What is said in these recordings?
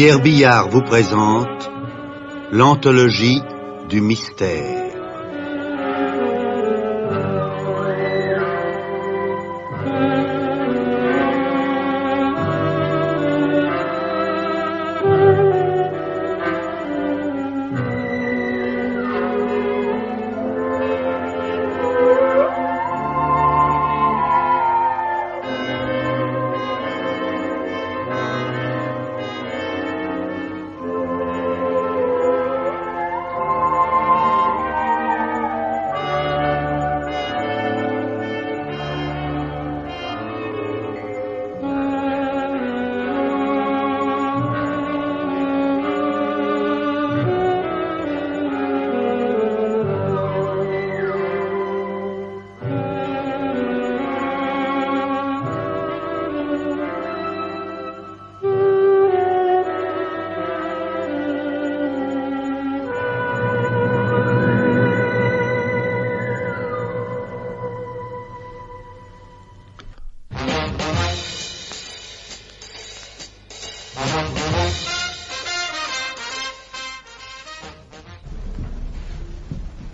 Pierre Billard vous présente l'anthologie du mystère.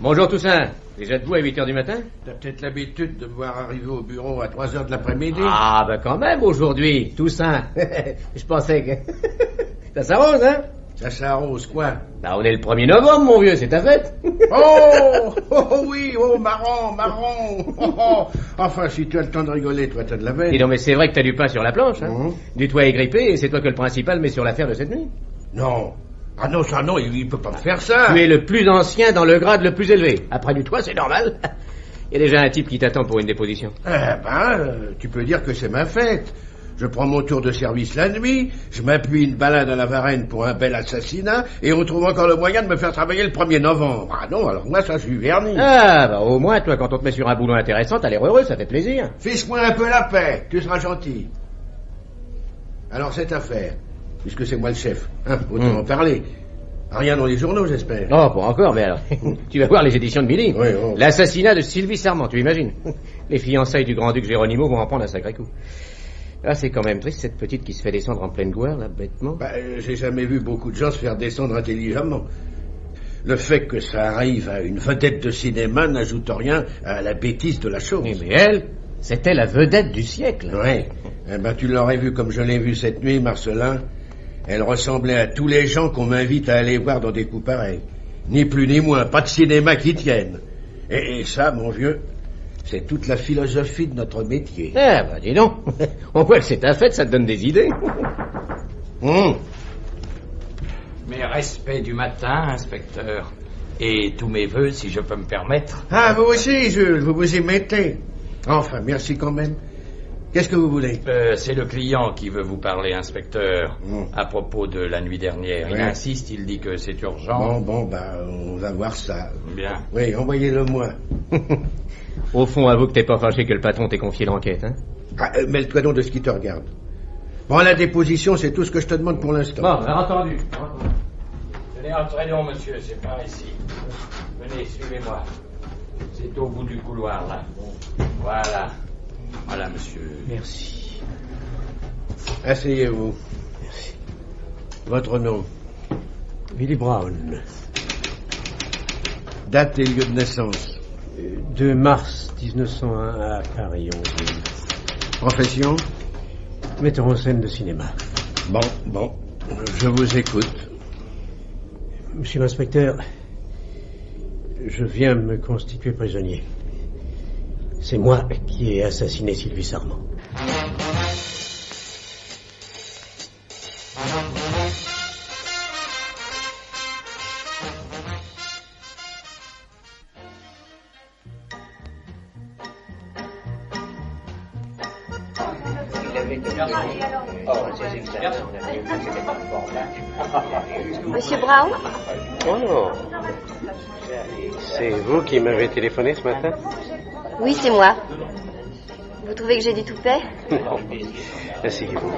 Bonjour Toussaint, déjà debout à 8h du matin? T'as peut-être l'habitude de me voir arriver au bureau à 3h de l'après-midi. Ah, bah quand même aujourd'hui, Toussaint. Je pensais que... Ça s'arrose, hein? Ça s'arrose quoi? Bah on est le 1er novembre, mon vieux, c'est ta fête. Oh oui, marrant. Enfin, si tu as le temps de rigoler, toi t'as de la veine. Dis donc, mais c'est vrai que t'as du pain sur la planche, hein? Du toit est grippé et c'est toi que le principal met sur l'affaire de cette nuit. Non. Ah non, ça non, il peut pas me faire ça. Tu es le plus ancien dans le grade le plus élevé. Après du toit, c'est normal. Il y a déjà un type qui t'attend pour une déposition. Tu peux dire que c'est ma fête. Je prends mon tour de service la nuit, je m'appuie une balade à la Varenne pour un bel assassinat, et on trouve encore le moyen de me faire travailler le 1er novembre. Ah non, alors moi ça je suis verni. Ah, bah au moins, toi, quand on te met sur un boulot intéressant, t'as l'air heureux, ça fait plaisir. Fiche-moi un peu la paix, tu seras gentil. Alors cette affaire, puisque c'est moi le chef, hein, autant en parler. Rien dans les journaux, j'espère. Oh, pas encore, mais alors, tu vas voir les éditions de Milly. Oui. L'assassinat de Sylvie Sarment, tu imagines? Les fiançailles du grand-duc Géronimo vont en prendre un sacré coup. Ah, c'est quand même triste, cette petite qui se fait descendre en pleine gloire, là, bêtement. J'ai jamais vu beaucoup de gens se faire descendre intelligemment. Le fait que ça arrive à une vedette de cinéma n'ajoute rien à la bêtise de la chose. Mais elle, c'était la vedette du siècle. Oui. Tu l'aurais vu comme je l'ai vu cette nuit, Marcelin. Elle ressemblait à tous les gens qu'on m'invite à aller voir dans des coups pareils. Ni plus ni moins, pas de cinéma qui tienne. Et ça, mon vieux, c'est toute la philosophie de notre métier. Ah, bah dis donc. On voit que c'est ta fête, ça te donne des idées. Mes respects du matin, inspecteur. Et tous mes vœux, si je peux me permettre. Ah, vous aussi, Jules, vous vous y mettez. Enfin, merci quand même. Qu'est-ce que vous voulez? C'est le client qui veut vous parler, inspecteur, à propos de la nuit dernière. Il insiste, il dit que c'est urgent. On va voir ça. Bien. Oui, envoyez-le moi. Au fond, avoue que t'es pas fâché que le patron t'ait confié l'enquête, hein? Mêle-toi donc de ce qui te regarde. Bon, la déposition, c'est tout ce que je te demande pour l'instant. Bon, entendu. Venez entrer donc, monsieur, c'est par ici. Venez, suivez-moi. C'est au bout du couloir, là. Voilà, monsieur. Merci. Asseyez-vous. Merci. Votre nom? Willy Brown. Date et lieu de naissance? 2 mars 1901 à Paris, 11. Profession? Metteur en scène de cinéma. Bon, je vous écoute. Monsieur l'inspecteur, je viens me constituer prisonnier. C'est moi qui ai assassiné Sylvie Sarment. Monsieur Brown? Oh, c'est vous qui m'avez téléphoné ce matin? Oui, c'est moi. Vous trouvez que j'ai du toupet? Non, asseyez-vous.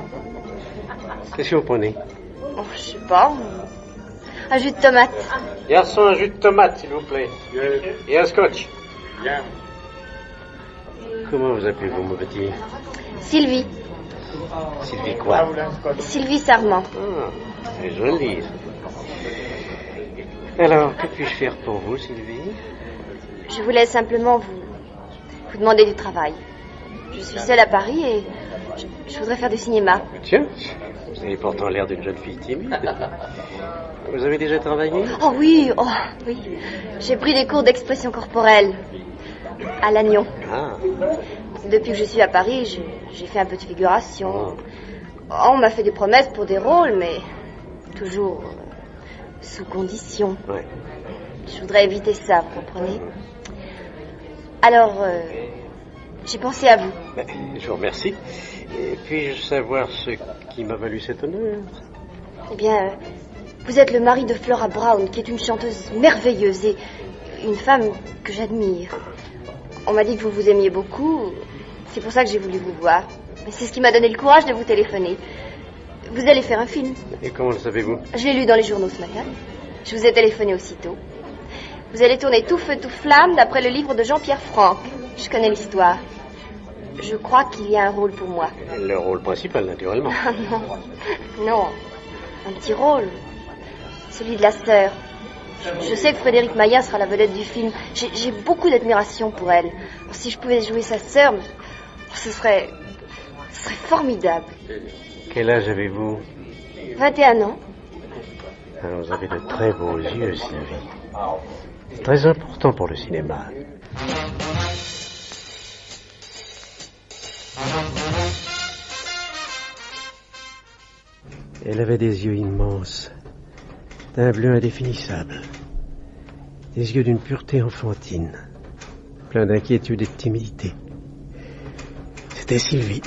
Qu'est-ce que vous prenez? Oh, je sais pas. Un jus de tomate. Garçon, un jus de tomate, s'il vous plaît. Et un scotch. Bien. Comment vous appelez-vous, mon petit? Sylvie. Sylvie quoi? Sylvie Sarment. Ah. C'est joli. Alors, que puis-je faire pour vous, Sylvie? Je voulais simplement vous demander du travail. Je suis seule à Paris et je voudrais faire du cinéma. Tiens, vous avez pourtant l'air d'une jeune fille timide. Vous avez déjà travaillé? Oh oui. J'ai pris des cours d'expression corporelle à Lannion. Ah. Depuis que je suis à Paris, j'ai fait un peu de figuration. On m'a fait des promesses pour des rôles, mais toujours sous condition. Ouais. Je voudrais éviter ça, vous comprenez? Alors, j'ai pensé à vous. Je vous remercie. Et puis-je savoir ce qui m'a valu cet honneur? Eh bien, vous êtes le mari de Flora Brown, qui est une chanteuse merveilleuse et une femme que j'admire. On m'a dit que vous vous aimiez beaucoup. C'est pour ça que j'ai voulu vous voir. Mais c'est ce qui m'a donné le courage de vous téléphoner. Vous allez faire un film. Et comment le savez-vous? Je l'ai lu dans les journaux ce matin. Je vous ai téléphoné aussitôt. Vous allez tourner Tout feu, tout flamme d'après le livre de Jean-Pierre Franck. Je connais l'histoire. Je crois qu'il y a un rôle pour moi. Le rôle principal, naturellement. Ah non, un petit rôle. Celui de la sœur. Je sais que Frédéric Maillat sera la vedette du film. J'ai beaucoup d'admiration pour elle. Si je pouvais jouer sa sœur, ce serait formidable. Quel âge avez-vous? 21 ans. Alors, vous avez de très beaux yeux, Sylvie. C'est très important pour le cinéma. Elle avait des yeux immenses, d'un bleu indéfinissable, des yeux d'une pureté enfantine, plein d'inquiétude et de timidité. C'était Sylvie.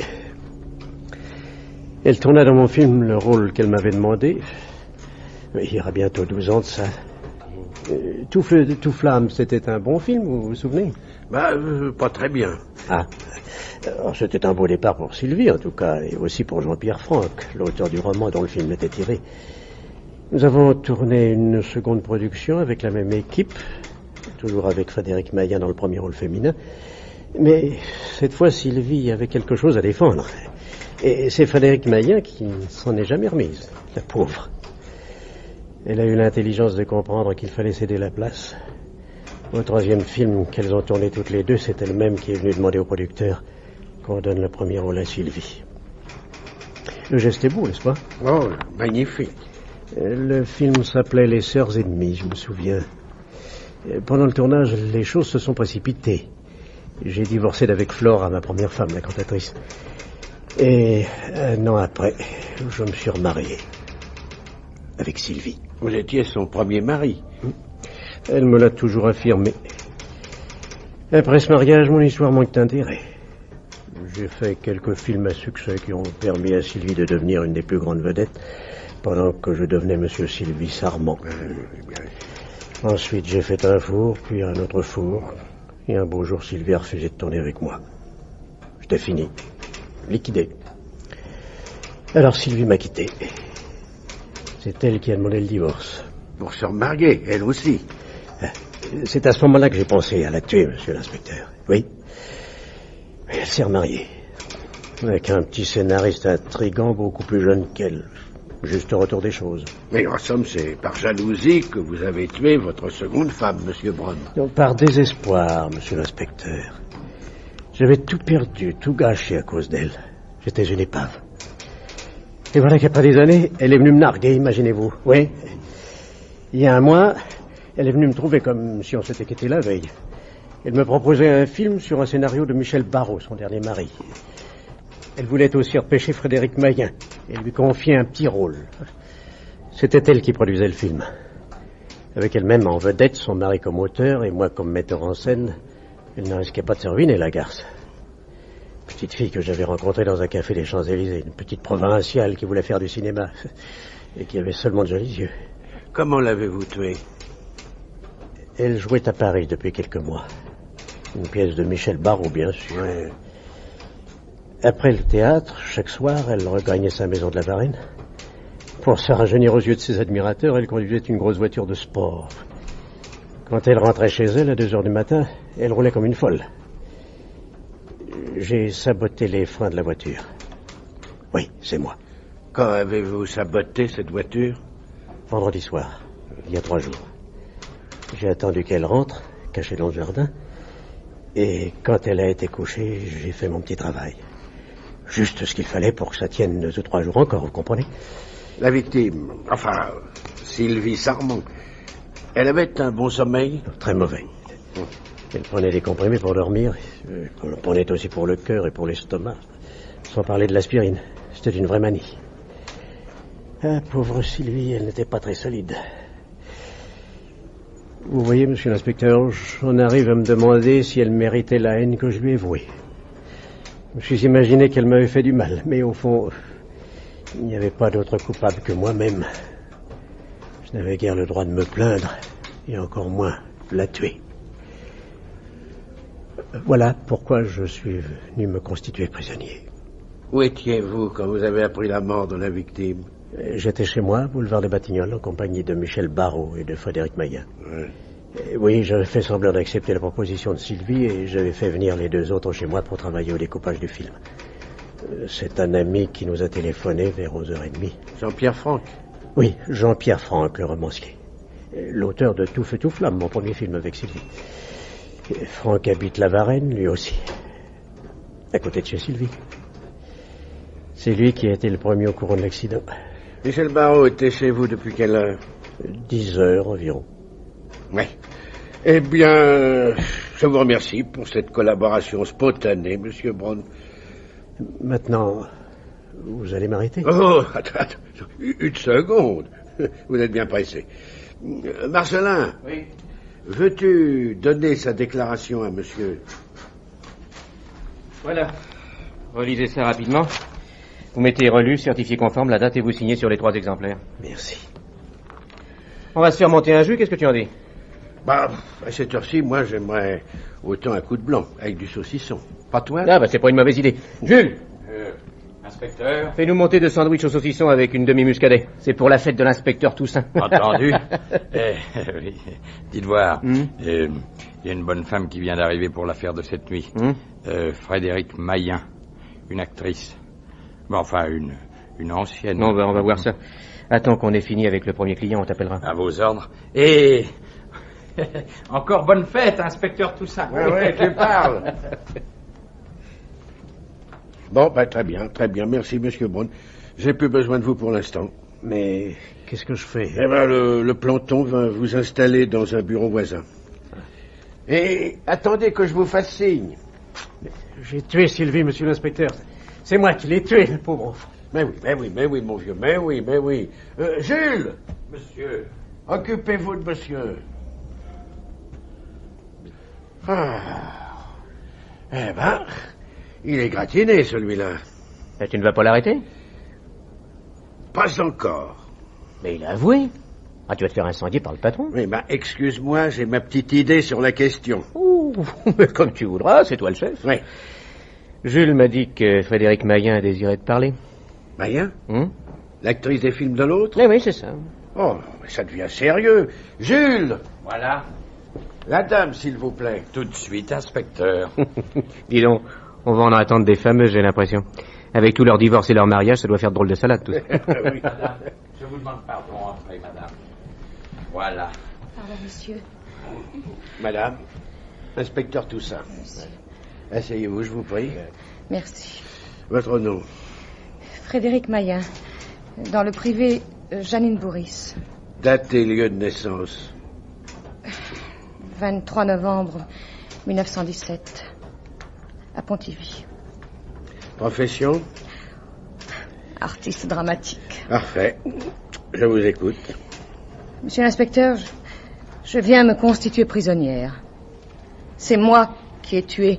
Elle tourna dans mon film le rôle qu'elle m'avait demandé. Il y aura bientôt 12 ans de ça. Tout feu, tout flamme, c'était un bon film, vous vous souvenez? Pas très bien. Ah, alors, c'était un beau départ pour Sylvie, en tout cas, et aussi pour Jean-Pierre Franck, l'auteur du roman dont le film était tiré. Nous avons tourné une seconde production avec la même équipe, toujours avec Frédéric Maillat dans le premier rôle féminin, mais cette fois, Sylvie avait quelque chose à défendre. Et c'est Frédéric Maillat qui ne s'en est jamais remise, la pauvre. Elle a eu l'intelligence de comprendre qu'il fallait céder la place. Au troisième film qu'elles ont tourné toutes les deux, c'est elle-même qui est venue demander au producteur qu'on donne le premier rôle à Sylvie. Le geste est beau, n'est-ce pas? Oh, magnifique. Le film s'appelait Les Sœurs Ennemies, je me souviens. Pendant le tournage, les choses se sont précipitées. J'ai divorcé d'avec Flora, ma première femme, la cantatrice. Et un an après, je me suis remarié. Avec Sylvie. Vous étiez son premier mari. Elle me l'a toujours affirmé. Après ce mariage, mon histoire manque d'intérêt. J'ai fait quelques films à succès qui ont permis à Sylvie de devenir une des plus grandes vedettes, pendant que je devenais Monsieur Sylvie Sarment. Ensuite, j'ai fait un four, puis un autre four. Et un beau jour, Sylvie a refusé de tourner avec moi. J'étais fini. Liquidé. Alors Sylvie m'a quitté. C'est elle qui a demandé le divorce. Pour se remarier, elle aussi. C'est à ce moment-là que j'ai pensé à la tuer, monsieur l'inspecteur. Oui. Elle s'est remariée. Avec un petit scénariste intrigant, beaucoup plus jeune qu'elle. Juste au retour des choses. Mais en somme, c'est par jalousie que vous avez tué votre seconde femme, monsieur Brown. Donc, par désespoir, monsieur l'inspecteur. J'avais tout perdu, tout gâché à cause d'elle. J'étais une épave. Et voilà qu'après des années, elle est venue me narguer, imaginez-vous. Oui. Il y a un mois, elle est venue me trouver comme si on s'était quitté la veille. Elle me proposait un film sur un scénario de Michel Barrault, son dernier mari. Elle voulait aussi repêcher Frédéric Maillat et lui confier un petit rôle. C'était elle qui produisait le film. Avec elle-même en vedette, son mari comme auteur et moi comme metteur en scène, elle ne risquait pas de se ruiner, la garce. Petite fille que j'avais rencontrée dans un café des Champs-Élysées, une petite provinciale qui voulait faire du cinéma et qui avait seulement de jolis yeux. Comment l'avez-vous tuée? Elle jouait à Paris depuis quelques mois. Une pièce de Michel Barrault, bien sûr. Ouais. Après le théâtre, chaque soir, elle regagnait sa maison de la Varenne. Pour se rajeunir aux yeux de ses admirateurs, elle conduisait une grosse voiture de sport. Quand elle rentrait chez elle, à 2h du matin, elle roulait comme une folle. J'ai saboté les freins de la voiture. Oui, c'est moi. Quand avez-vous saboté cette voiture? Vendredi soir, il y a 3 jours. J'ai attendu qu'elle rentre, cachée dans le jardin. Et quand elle a été couchée, j'ai fait mon petit travail. Juste ce qu'il fallait pour que ça tienne 2 ou 3 jours encore, vous comprenez? La victime, enfin, Sylvie Sarmon, elle avait un bon sommeil? Très mauvais. Elle prenait des comprimés pour dormir. Elle en prenait aussi pour le cœur et pour l'estomac. Sans parler de l'aspirine. C'était une vraie manie. Ah, pauvre Sylvie, elle n'était pas très solide. Vous voyez, monsieur l'inspecteur, j'en arrive à me demander si elle méritait la haine que je lui ai vouée. Je me suis imaginé qu'elle m'avait fait du mal, mais au fond, il n'y avait pas d'autre coupable que moi-même. Je n'avais guère le droit de me plaindre, et encore moins de la tuer. Voilà pourquoi je suis venu me constituer prisonnier. Où étiez-vous quand vous avez appris la mort de la victime? J'étais chez moi, boulevard des Batignolles, en compagnie de Michel Barrault et de Frédéric Maillan. Ouais. Oui, j'avais fait semblant d'accepter la proposition de Sylvie et j'avais fait venir les 2 autres chez moi pour travailler au découpage du film. C'est un ami qui nous a téléphoné vers 11h30. Jean-Pierre Franck? Oui, Jean-Pierre Franck, le romancier. L'auteur de Tout feu, tout flamme, mon premier film avec Sylvie. Franck habite la Varenne, lui aussi. À côté de chez Sylvie. C'est lui qui a été le premier au courant de l'accident. Michel Barrault était chez vous depuis quelle heure? 10 heures environ. Oui. Eh bien, je vous remercie pour cette collaboration spontanée, Monsieur Braun. Maintenant, vous allez m'arrêter? Oh, attends, une seconde. Vous êtes bien pressé. Marcelin. Oui. Veux-tu donner sa déclaration à monsieur? Voilà. Relisez ça rapidement. Vous mettez relu, certifié conforme, la date et vous signez sur les 3 exemplaires. Merci. On va se faire monter un jus, qu'est-ce que tu en dis? Bah, à cette heure-ci, moi, j'aimerais autant un coup de blanc, avec du saucisson. Pas toi? Ah, bah c'est pas une mauvaise idée. Jules, Inspecteur. fais-nous monter 2 sandwichs au saucisson avec une demi-muscadet. C'est pour la fête de l'inspecteur Toussaint. Entendu. Oui. Dites voir, il y a une bonne femme qui vient d'arriver pour l'affaire de cette nuit. Frédéric Maillan, une actrice. Bon, enfin, une ancienne. Non, on va voir ça. Attends qu'on ait fini avec le premier client, on t'appellera. À vos ordres. Et... encore bonne fête, inspecteur Toussaint. Ouais, tu parles. Bon, bah, très bien. Merci, Monsieur Braun. J'ai plus besoin de vous pour l'instant. Mais qu'est-ce que je fais? Eh ben, le planton va vous installer dans un bureau voisin. Et attendez que je vous fasse signe. J'ai tué Sylvie, monsieur l'inspecteur. C'est moi qui l'ai tué, le pauvre enfant. Mais oui, mon vieux, mais oui. Jules! Monsieur. Occupez-vous de monsieur. Eh ben, il est gratiné, celui-là. Et tu ne vas pas l'arrêter? Pas encore. Mais il a avoué. Ah, tu vas te faire incendier par le patron. Oui, ben, excuse-moi, j'ai ma petite idée sur la question. Ouh, mais comme tu voudras, c'est toi le chef. Oui. Jules m'a dit que Frédéric Maillan désirait te parler. Maillan? L'actrice des films de l'autre? Oui, c'est ça. Oh, ça devient sérieux. Jules! Voilà. La dame, s'il vous plaît. Tout de suite, inspecteur. Dis donc, on va en attendre des fameuses, j'ai l'impression. Avec tout leur divorce et leur mariage, ça doit faire drôle de salade, tout ça. Oui. Madame, je vous demande pardon, entrez, madame. Voilà. Pardon, monsieur. Madame, inspecteur Toussaint. Asseyez-vous, je vous prie. Merci. Votre nom? Frédéric Maillan. Dans le privé, Janine Bourris. Date et lieu de naissance? 23 novembre 1917. À Pontivy. Profession? Artiste dramatique. Parfait. Je vous écoute. Monsieur l'inspecteur, je viens me constituer prisonnière. C'est moi qui ai tué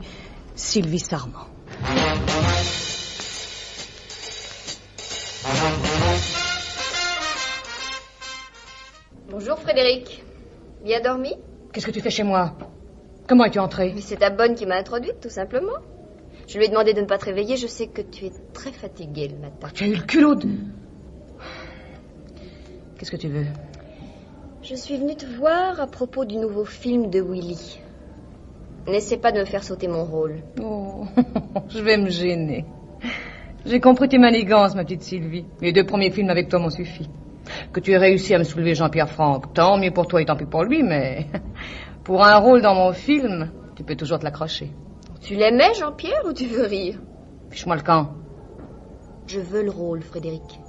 Sylvie Sarmon. Bonjour Frédéric. Bien dormi? Qu'est-ce que tu fais chez moi? Comment es-tu entré? Mais c'est ta bonne qui m'a introduite, tout simplement. Je lui ai demandé de ne pas te réveiller. Je sais que tu es très fatiguée le matin. Tu as eu le culot de... Qu'est-ce que tu veux? Je suis venue te voir à propos du nouveau film de Willy. N'essaie pas de me faire sauter mon rôle. Oh, je vais me gêner. J'ai compris tes manigances, ma petite Sylvie. Les 2 premiers films avec toi m'ont suffi. Que tu aies réussi à me soulever Jean-Pierre Franck, tant mieux pour toi et tant pis pour lui, mais pour un rôle dans mon film, tu peux toujours te l'accrocher. Tu l'aimais, Jean-Pierre, ou tu veux rire? Fiche-moi le camp. Je veux le rôle, Frédéric.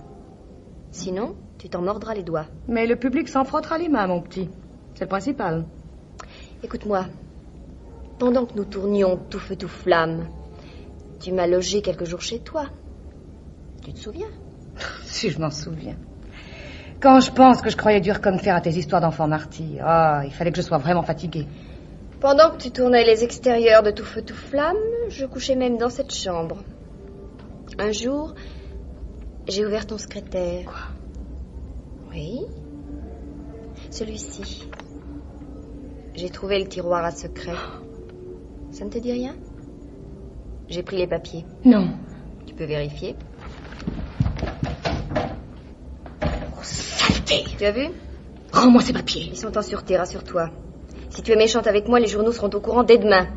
Sinon, tu t'en mordras les doigts. Mais le public s'en frottera les mains, mon petit. C'est le principal. Écoute-moi. Pendant que nous tournions Tout feu, tout flamme, tu m'as logé quelques jours chez toi. Tu te souviens? Si je m'en souviens. Quand je pense que je croyais dur comme fer à tes histoires d'enfants martyrs, il fallait que je sois vraiment fatiguée. Pendant que tu tournais les extérieurs de Tout feu, tout flamme, je couchais même dans cette chambre. Un jour, j'ai ouvert ton secrétaire. Quoi? Oui. Celui-ci. J'ai trouvé le tiroir à secret. Ça ne te dit rien? J'ai pris les papiers. Non. Tu peux vérifier. Oh, saleté! Tu as vu? Rends-moi ces papiers. Ils sont en sûreté, rassure-toi. Si tu es méchante avec moi, les journaux seront au courant dès demain.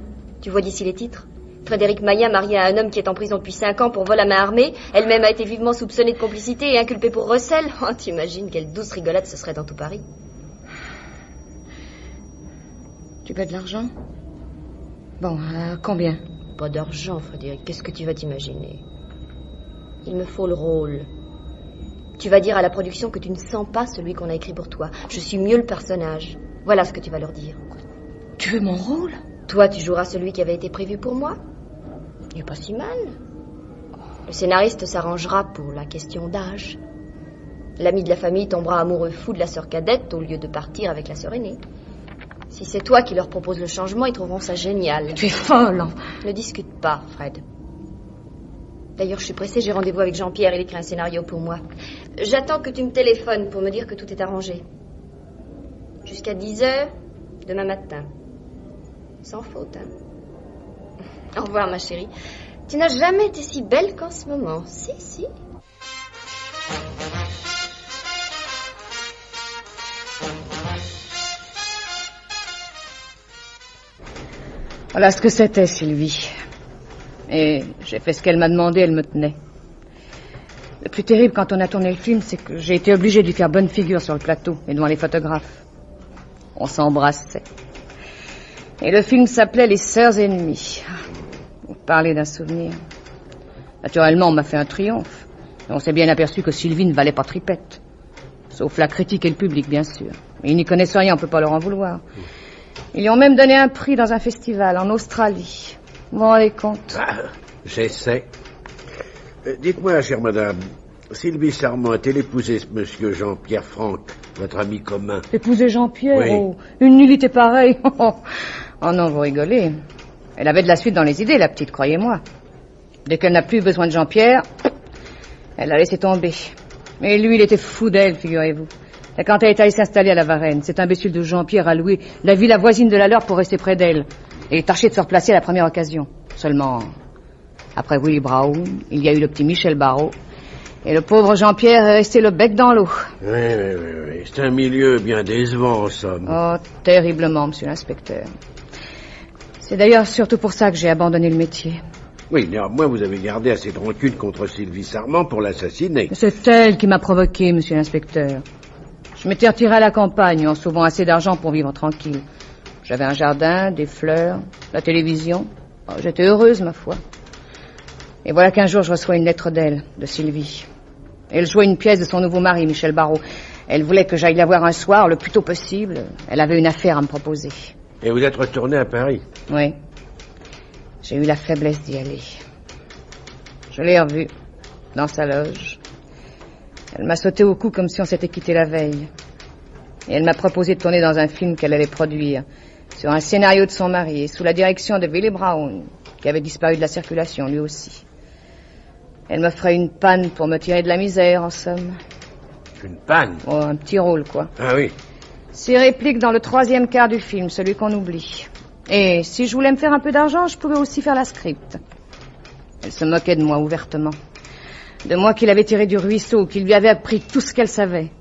Tu vois d'ici les titres? Frédéric Maillat, marié à un homme qui est en prison depuis 5 ans pour vol à main armée. Elle-même a été vivement soupçonnée de complicité et inculpée pour recel. Oh, t'imagines quelle douce rigolade ce serait dans tout Paris. Tu veux de l'argent? Bon, combien? Pas d'argent, Frédéric. Qu'est-ce que tu vas t'imaginer? Il me faut le rôle. Tu vas dire à la production que tu ne sens pas celui qu'on a écrit pour toi. Je suis mieux le personnage. Voilà ce que tu vas leur dire. Tu veux mon rôle? Toi, tu joueras celui qui avait été prévu pour moi. Il n'est pas si mal. Le scénariste s'arrangera pour la question d'âge. L'ami de la famille tombera amoureux fou de la sœur cadette au lieu de partir avec la sœur aînée. Si c'est toi qui leur proposes le changement, ils trouveront ça génial. Tu es folle. Ne discute pas, Fred. D'ailleurs, je suis pressée, j'ai rendez-vous avec Jean-Pierre, il écrit un scénario pour moi. J'attends que tu me téléphones pour me dire que tout est arrangé. Jusqu'à 10h, demain matin. Sans faute, hein. Au revoir, ma chérie. Tu n'as jamais été si belle qu'en ce moment. Si, si. Voilà ce que c'était, Sylvie. Et j'ai fait ce qu'elle m'a demandé, elle me tenait. Le plus terrible quand on a tourné le film, c'est que j'ai été obligée de lui faire bonne figure sur le plateau et devant les photographes. On s'embrassait. Et le film s'appelait Les Sœurs Ennemies. Vous parlez d'un souvenir. Naturellement, on m'a fait un triomphe. Et on s'est bien aperçu que Sylvie ne valait pas tripette. Sauf la critique et le public, bien sûr. Mais ils n'y connaissent rien, on ne peut pas leur en vouloir. Ils lui ont même donné un prix dans un festival en Australie. Vous vous rendez compte? J'essaie. Dites-moi, chère madame, Sylvie Sarment a-t-elle épousé ce monsieur Jean-Pierre Franck, votre ami commun? Épouser Jean-Pierre? Oui. Oh, une nullité pareille. Oh non, vous rigolez. Elle avait de la suite dans les idées, la petite, croyez-moi. Dès qu'elle n'a plus besoin de Jean-Pierre, elle l'a laissé tomber. Mais lui, il était fou d'elle, figurez-vous. Et quand elle est allée s'installer à la Varenne, cet imbécile de Jean-Pierre a loué la villa voisine de la leur pour rester près d'elle. Et est tâché de se replacer à la première occasion. Seulement, après Willie Brown, il y a eu le petit Michel Barrault. Et le pauvre Jean-Pierre est resté le bec dans l'eau. Oui. C'est un milieu bien décevant, en somme. Oh, terriblement, monsieur l'inspecteur. C'est d'ailleurs surtout pour ça que j'ai abandonné le métier. Oui, néanmoins, vous avez gardé assez de rancune contre Sylvie Sarment pour l'assassiner. C'est elle qui m'a provoqué, monsieur l'inspecteur. Je m'étais retiré à la campagne en sauvant assez d'argent pour vivre tranquille. J'avais un jardin, des fleurs, la télévision. Oh, j'étais heureuse, ma foi. Et voilà qu'un jour, je reçois une lettre d'elle, de Sylvie. Elle jouait une pièce de son nouveau mari, Michel Barrault. Elle voulait que j'aille la voir un soir, le plus tôt possible. Elle avait une affaire à me proposer. Et vous êtes retourné à Paris? Oui. J'ai eu la faiblesse d'y aller. Je l'ai revue, dans sa loge. Elle m'a sauté au cou comme si on s'était quitté la veille. Et elle m'a proposé de tourner dans un film qu'elle allait produire, sur un scénario de son mari, et sous la direction de Willie Brown, qui avait disparu de la circulation, lui aussi. Elle me ferait une panne pour me tirer de la misère, en somme. Une panne? Oh, un petit rôle, quoi. Ah oui. 6 répliques dans le 3e quart du film, celui qu'on oublie. Et si je voulais me faire un peu d'argent, je pouvais aussi faire la script. Elle se moquait de moi ouvertement. De moi qu'il avait tiré du ruisseau, qu'il lui avait appris tout ce qu'elle savait.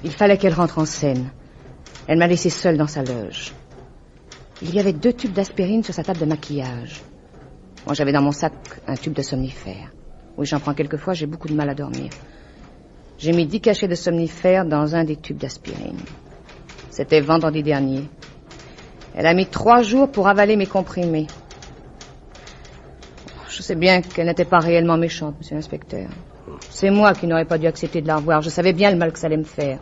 Il fallait qu'elle rentre en scène. Elle m'a laissé seule dans sa loge. Il y avait 2 tubes d'aspirine sur sa table de maquillage. Moi, j'avais dans mon sac un tube de somnifère. Oui, j'en prends quelquefois, j'ai beaucoup de mal à dormir. J'ai mis 10 cachets de somnifère dans un des tubes d'aspirine. C'était vendredi dernier. Elle a mis 3 jours pour avaler mes comprimés. Je sais bien qu'elle n'était pas réellement méchante, monsieur l'inspecteur. C'est moi qui n'aurais pas dû accepter de la revoir. Je savais bien le mal que ça allait me faire.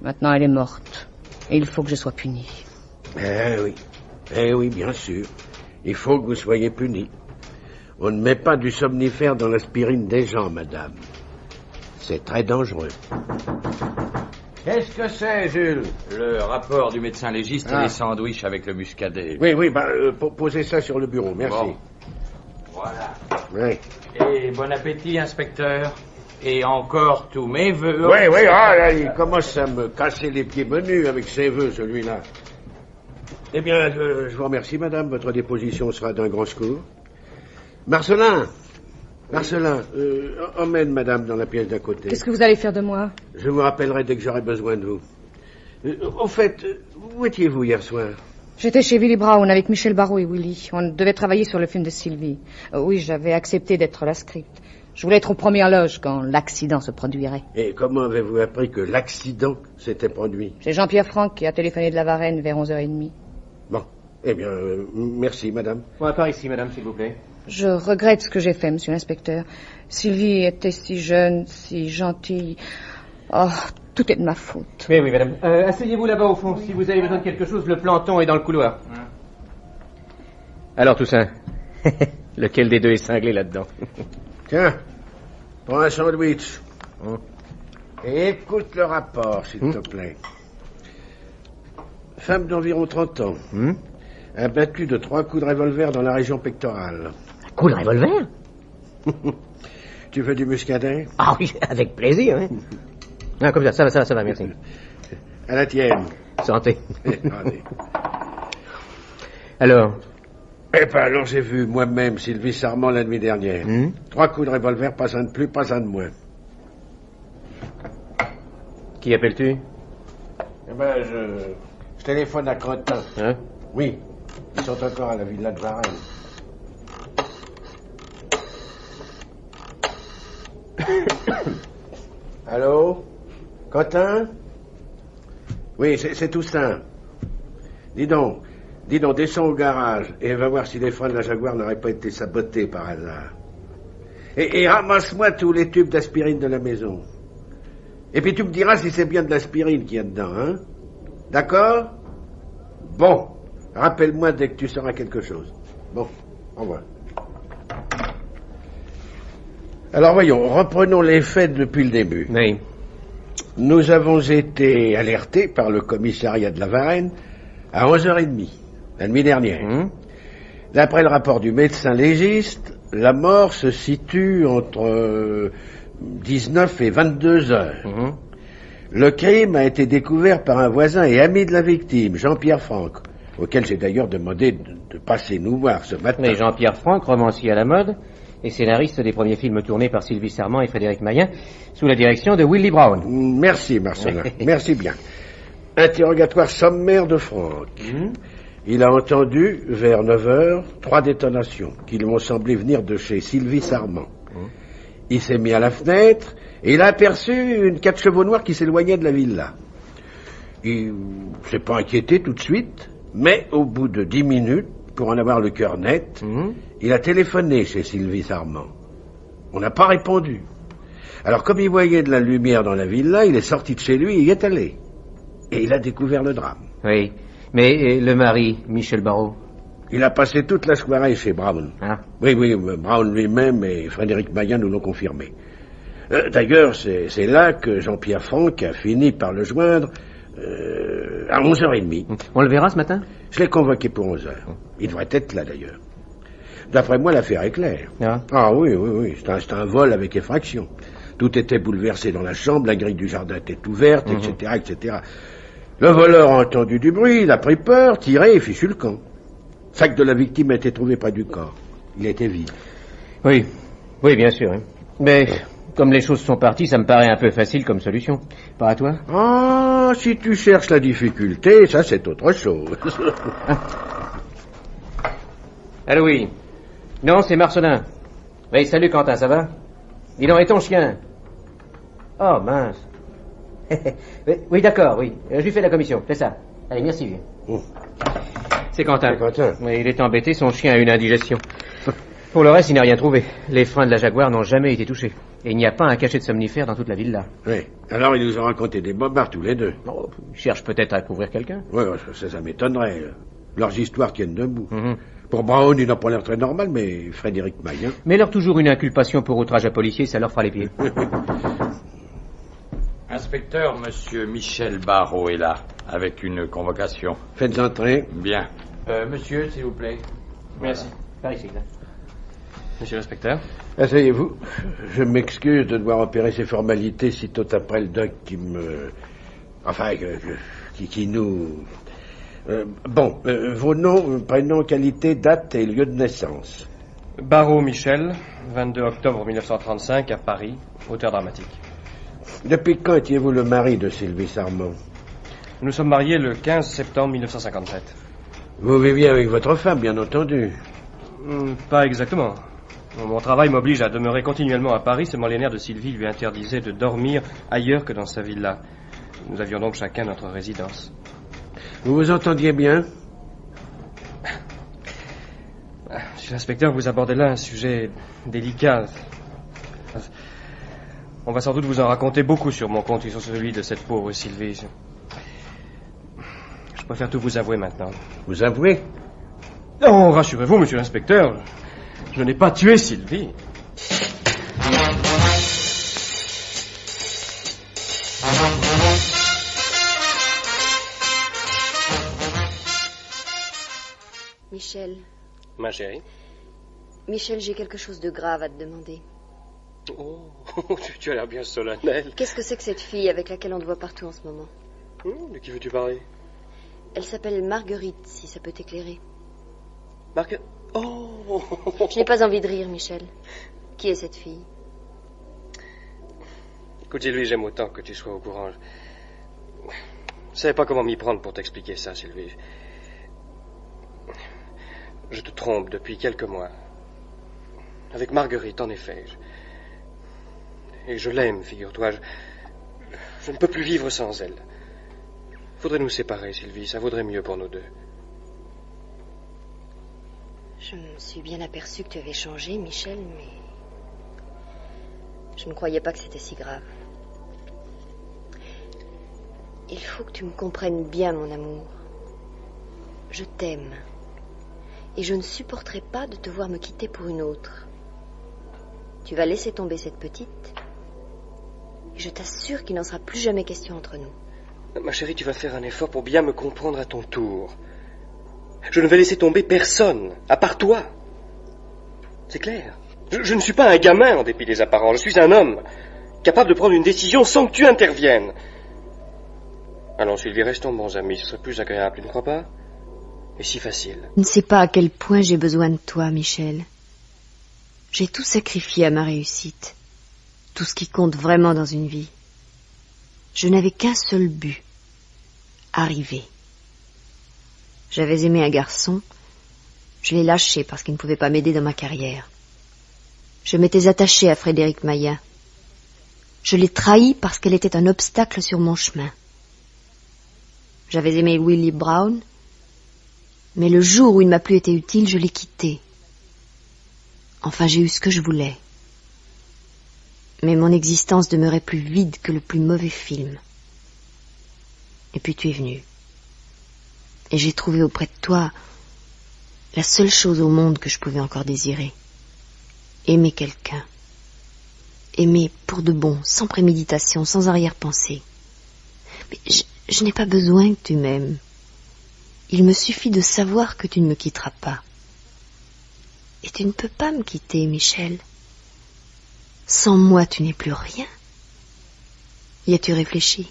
Maintenant, elle est morte. Et il faut que je sois puni. Eh oui, bien sûr. Il faut que vous soyez puni. On ne met pas du somnifère dans l'aspirine des gens, madame. C'est très dangereux. Qu'est-ce que c'est, Jules? Le rapport du médecin légiste et les sandwichs avec le muscadet. Oui, posez ça sur le bureau, merci. Bon. Voilà. Oui. Et bon appétit, inspecteur. Et encore tous mes vœux. Oui, là, il commence à me casser les pieds menus avec ses vœux, celui-là. Eh bien, je vous remercie, madame. Votre déposition sera d'un grand secours. Marcelin, emmène madame dans la pièce d'à côté. Qu'est-ce que vous allez faire de moi? Je vous rappellerai dès que j'aurai besoin de vous. Au fait, où étiez-vous hier soir? J'étais chez Willy Brown avec Michel Barrault et Willy. On devait travailler sur le film de Sylvie. Oui, j'avais accepté d'être la script. Je voulais être aux premières loges quand l'accident se produirait. Et comment avez-vous appris que l'accident s'était produit? C'est Jean-Pierre Franck qui a téléphoné de la Varenne vers 11h30. Bon, eh bien, merci, madame. Bon, par ici, madame, s'il vous plaît. Je regrette ce que j'ai fait, monsieur l'inspecteur. Sylvie était si jeune, si gentille. Oh, tout est de ma faute. Oui, madame. Asseyez-vous là-bas au fond. Si vous avez besoin de quelque chose, le planton est dans le couloir. Alors, Toussaint, lequel des deux est cinglé là-dedans? Tiens, prends un sandwich. Et écoute le rapport, s'il te plaît. Femme d'environ 30 ans. Abattue de 3 coups de revolver dans la région pectorale. Un coup de revolver? Tu veux du muscadet? Ah oui, avec plaisir. Hein. Ah, comme ça va, merci. À la tienne. Santé. Allez. Alors? Alors j'ai vu moi-même Sylvie Sarment la nuit dernière. 3 coups de revolver, pas un de plus, pas un de moins. Qui appelles-tu? Je téléphone à Cretin. Hein? Oui, ils sont encore à la villa de Varenne. Allô? Cretin? Oui, c'est Toussaint. Dis donc, descends au garage et va voir si les freins de la Jaguar n'auraient pas été sabotés par hasard. Et ramasse-moi tous les tubes d'aspirine de la maison. Et puis tu me diras si c'est bien de l'aspirine qu'il y a dedans, hein? D'accord? Bon, rappelle-moi dès que tu sauras quelque chose. Bon, au revoir. Alors voyons, reprenons les faits depuis le début. Oui. Nous avons été alertés par le commissariat de la Varenne à 11h30, la nuit dernière. D'après le rapport du médecin légiste, la mort se situe entre 19 et 22 heures. Le crime a été découvert par un voisin et ami de la victime, Jean-Pierre Franck, auquel j'ai d'ailleurs demandé de passer nous voir ce matin. Mais Jean-Pierre Franck, romancier à la mode, et scénariste des premiers films tournés par Sylvie Sarment et Frédéric Maillan, sous la direction de Willy Brown. Merci, Marcelin. Merci bien. Interrogatoire sommaire de Franck. Il a entendu, vers 9h, 3 détonations qui lui ont semblé venir de chez Sylvie Sarment. Il s'est mis à la fenêtre et il a aperçu une 4 chevaux noirs qui s'éloignait de la villa. Il s'est pas inquiété tout de suite, mais au bout de 10 minutes, pour en avoir le cœur net, il a téléphoné chez Sylvie Sarment. On n'a pas répondu. Alors, comme il voyait de la lumière dans la villa, il est sorti de chez lui et y est allé. Et il a découvert le drame. Oui, mais le mari, Michel Barrault? Il a passé toute la soirée chez Brown. Ah. Oui, Brown lui-même et Frédéric Maillan nous l'ont confirmé. D'ailleurs, c'est là que Jean-Pierre Franck a fini par le joindre à 11h30. On le verra ce matin? Je l'ai convoqué pour 11h. Il devrait être là, d'ailleurs. D'après moi, l'affaire est claire. Ah oui. C'est un vol avec effraction. Tout était bouleversé dans la chambre, la grille du jardin était ouverte, etc. Le voleur a entendu du bruit, il a pris peur, tiré et fichu le camp. Le sac de la victime a été trouvé près du corps. Il était vide. Oui, bien sûr. Hein. Mais comme les choses sont parties, ça me paraît un peu facile comme solution. Pas à toi? Ah, si tu cherches la difficulté, ça c'est autre chose. Allô, oui. Non, c'est Marcelin. Oui, salut Quentin, ça va? Dis donc, et ton chien? Oh, mince. Oui, d'accord, oui. Je lui fais la commission, c'est ça. Allez, merci, vieux. C'est Quentin. Oui, il est embêté, son chien a une indigestion. Pour le reste, il n'a rien trouvé. Les freins de la Jaguar n'ont jamais été touchés. Et il n'y a pas un cachet de somnifère dans toute la villa. Oui. Alors, ils nous ont raconté des bobards tous les deux. Oh, ils cherchent peut-être à couvrir quelqu'un. Oui, ça m'étonnerait. Leurs histoires tiennent debout. Pour Brown, il n'a pas l'air très normal, mais Frédéric Mayen... Mais leur toujours une inculpation pour outrage à policier, ça leur fera les pieds. Inspecteur, monsieur Michel Barrault est là, avec une convocation. Faites entrer. Bien. Monsieur, s'il vous plaît. Merci. Par ici, là. Monsieur l'inspecteur. Asseyez-vous. Je m'excuse de devoir opérer ces formalités sitôt après le doc qui me... Enfin, qui nous... vos noms, prénoms, qualité, date et lieu de naissance. Barrault Michel, 22 octobre 1935, à Paris, auteur dramatique. Depuis quand étiez-vous le mari de Sylvie Sarmont? Nous sommes mariés le 15 septembre 1957. Vous viviez avec votre femme, bien entendu. Pas exactement. Mon travail m'oblige à demeurer continuellement à Paris, seulement les nerfs de Sylvie lui interdisaient de dormir ailleurs que dans sa villa. Nous avions donc chacun notre résidence. Vous vous entendiez bien? Monsieur l'inspecteur, vous abordez là un sujet délicat. On va sans doute vous en raconter beaucoup sur mon compte et sur celui de cette pauvre Sylvie. Je préfère tout vous avouer maintenant. Vous avouez? Non, rassurez-vous, monsieur l'inspecteur. Je n'ai pas tué Sylvie. Michel. Ma chérie. Michel, j'ai quelque chose de grave à te demander. Oh, tu as l'air bien solennel. Qu'est-ce que c'est que cette fille avec laquelle on te voit partout en ce moment? De qui veux-tu parler? Elle s'appelle Marguerite, si ça peut t'éclairer. Marguerite? Oh! Je n'ai pas envie de rire, Michel. Qui est cette fille? Écoute, Sylvie, j'aime autant que tu sois au courant. Je ne savais pas comment m'y prendre pour t'expliquer ça, Sylvie. Je te trompe depuis quelques mois. Avec Marguerite, en effet. Et je l'aime, figure-toi. Je ne peux plus vivre sans elle. Faudrait nous séparer, Sylvie. Ça vaudrait mieux pour nous deux. Je me suis bien aperçue que tu avais changé, Michel, mais... je ne croyais pas que c'était si grave. Il faut que tu me comprennes bien, mon amour. Je t'aime. Et je ne supporterai pas de te voir me quitter pour une autre. Tu vas laisser tomber cette petite. Et je t'assure qu'il n'en sera plus jamais question entre nous. Ma chérie, tu vas faire un effort pour bien me comprendre à ton tour. Je ne vais laisser tomber personne, à part toi. C'est clair. Je ne suis pas un gamin en dépit des apparences. Je suis un homme, capable de prendre une décision sans que tu interviennes. Allons, Sylvie, restons bons amis. Ce serait plus agréable, tu ne crois pas? Et si facile. Je ne sais pas à quel point j'ai besoin de toi, Michel. J'ai tout sacrifié à ma réussite. Tout ce qui compte vraiment dans une vie. Je n'avais qu'un seul but. Arriver. J'avais aimé un garçon. Je l'ai lâché parce qu'il ne pouvait pas m'aider dans ma carrière. Je m'étais attachée à Frédéric Mayen. Je l'ai trahi parce qu'elle était un obstacle sur mon chemin. J'avais aimé Willie Brown, mais le jour où il m'a plus été utile, je l'ai quitté. Enfin, j'ai eu ce que je voulais. Mais mon existence demeurait plus vide que le plus mauvais film. Et puis tu es venu. Et j'ai trouvé auprès de toi la seule chose au monde que je pouvais encore désirer. Aimer quelqu'un. Aimer pour de bon, sans préméditation, sans arrière-pensée. Mais je n'ai pas besoin que tu m'aimes. Il me suffit de savoir que tu ne me quitteras pas. Et tu ne peux pas me quitter, Michel. Sans moi, tu n'es plus rien. Y as-tu réfléchi?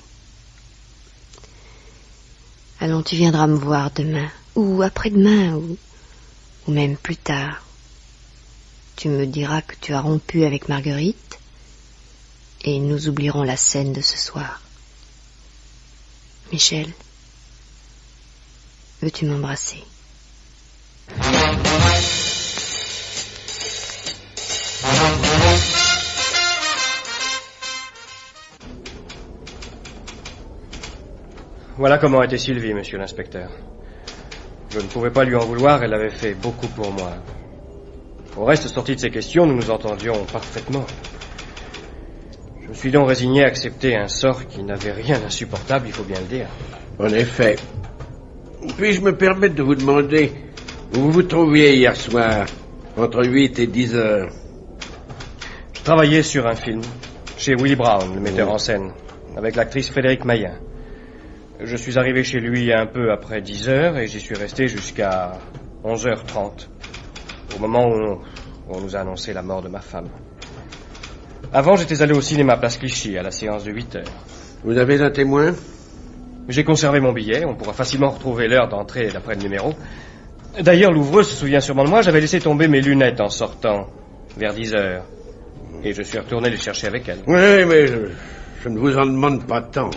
Allons, tu viendras me voir demain, ou après-demain, ou même plus tard. Tu me diras que tu as rompu avec Marguerite, et nous oublierons la scène de ce soir. Michel, veux-tu m'embrasser? Voilà comment était Sylvie, monsieur l'inspecteur. Je ne pouvais pas lui en vouloir, elle avait fait beaucoup pour moi. Au reste, sorti de ces questions, nous nous entendions parfaitement. Je me suis donc résigné à accepter un sort qui n'avait rien d'insupportable, il faut bien le dire. En effet. Puis-je me permettre de vous demander où vous vous trouviez hier soir, entre 8 et 10 heures? Je travaillais sur un film, chez Willie Brown, le metteur en scène, avec l'actrice Frédéric Maillan. Je suis arrivé chez lui un peu après 10 heures et j'y suis resté jusqu'à 11h30, au moment où on nous a annoncé la mort de ma femme. Avant, j'étais allé au cinéma Place Clichy, à la séance de 8 heures. Vous avez un témoin? J'ai conservé mon billet, on pourra facilement retrouver l'heure d'entrée d'après le numéro. D'ailleurs, l'ouvreuse se souvient sûrement de moi, j'avais laissé tomber mes lunettes en sortant, vers 10 heures. Et je suis retourné les chercher avec elle. Oui, mais je ne vous en demande pas tant.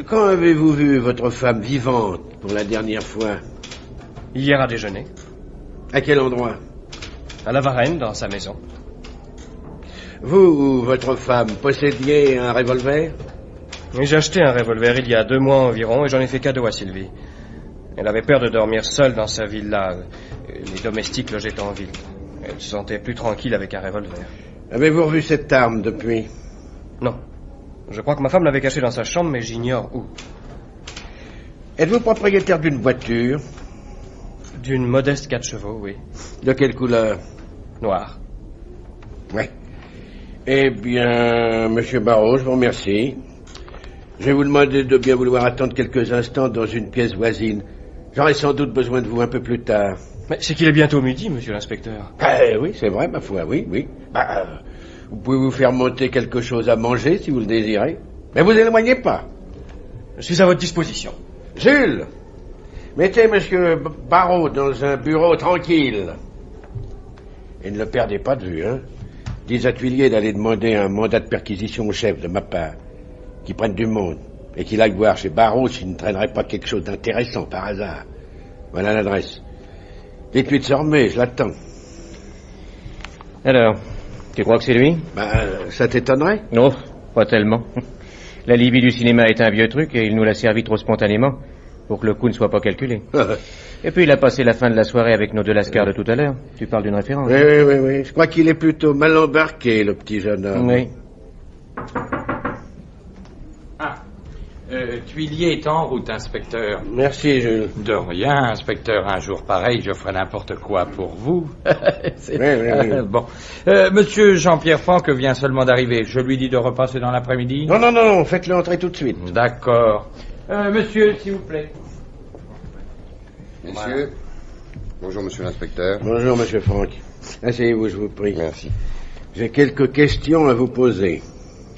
Quand avez-vous vu votre femme vivante pour la dernière fois? Hier à déjeuner. À quel endroit? À la Varenne, dans sa maison. Vous ou votre femme possédiez un revolver? Oui, j'ai acheté un revolver il y a 2 mois environ et j'en ai fait cadeau à Sylvie. Elle avait peur de dormir seule dans sa villa, les domestiques logeaient en ville. Elle se sentait plus tranquille avec un revolver. Avez-vous revu cette arme depuis? Non. Je crois que ma femme l'avait cachée dans sa chambre, mais j'ignore où. Êtes-vous propriétaire d'une voiture? D'une modeste 4 chevaux, oui. De quelle couleur? Noire. Oui. Eh bien, monsieur Barrault, je vous remercie. Je vais vous demander de bien vouloir attendre quelques instants dans une pièce voisine. J'aurai sans doute besoin de vous un peu plus tard. Mais c'est qu'il est bientôt midi, monsieur l'inspecteur. Oui, c'est vrai, ma foi, oui. Vous pouvez vous faire monter quelque chose à manger si vous le désirez. Mais vous éloignez pas. Je suis à votre disposition. Jules, mettez monsieur Barrault dans un bureau tranquille. Et ne le perdez pas de vue, hein. Dis à Tuillier d'aller demander un mandat de perquisition au chef de ma part, qui prenne du monde, et qu'il aille voir chez Barrault s'il ne traînerait pas quelque chose d'intéressant par hasard. Voilà l'adresse. Dites-lui de se remettre, je l'attends. Alors, tu crois que c'est lui? Ça t'étonnerait? Non, pas tellement. La Libye du cinéma est un vieux truc et il nous l'a servi trop spontanément pour que le coup ne soit pas calculé. Et puis il a passé la fin de la soirée avec nos 2 lascars de tout à l'heure. Tu parles d'une référence? Oui. Je crois qu'il est plutôt mal embarqué, le petit jeune homme. Oui. Tuillier est en route, inspecteur. Merci, Jules. De rien, inspecteur. Un jour pareil, je ferai n'importe quoi pour vous. Oui. Bon. Monsieur Jean-Pierre Franck vient seulement d'arriver. Je lui dis de repasser dans l'après-midi? Non, faites-le entrer tout de suite. D'accord. Monsieur, s'il vous plaît. Messieurs. Voilà. Bonjour, monsieur l'inspecteur. Bonjour, monsieur Franck. Asseyez-vous, je vous prie. Merci. J'ai quelques questions à vous poser.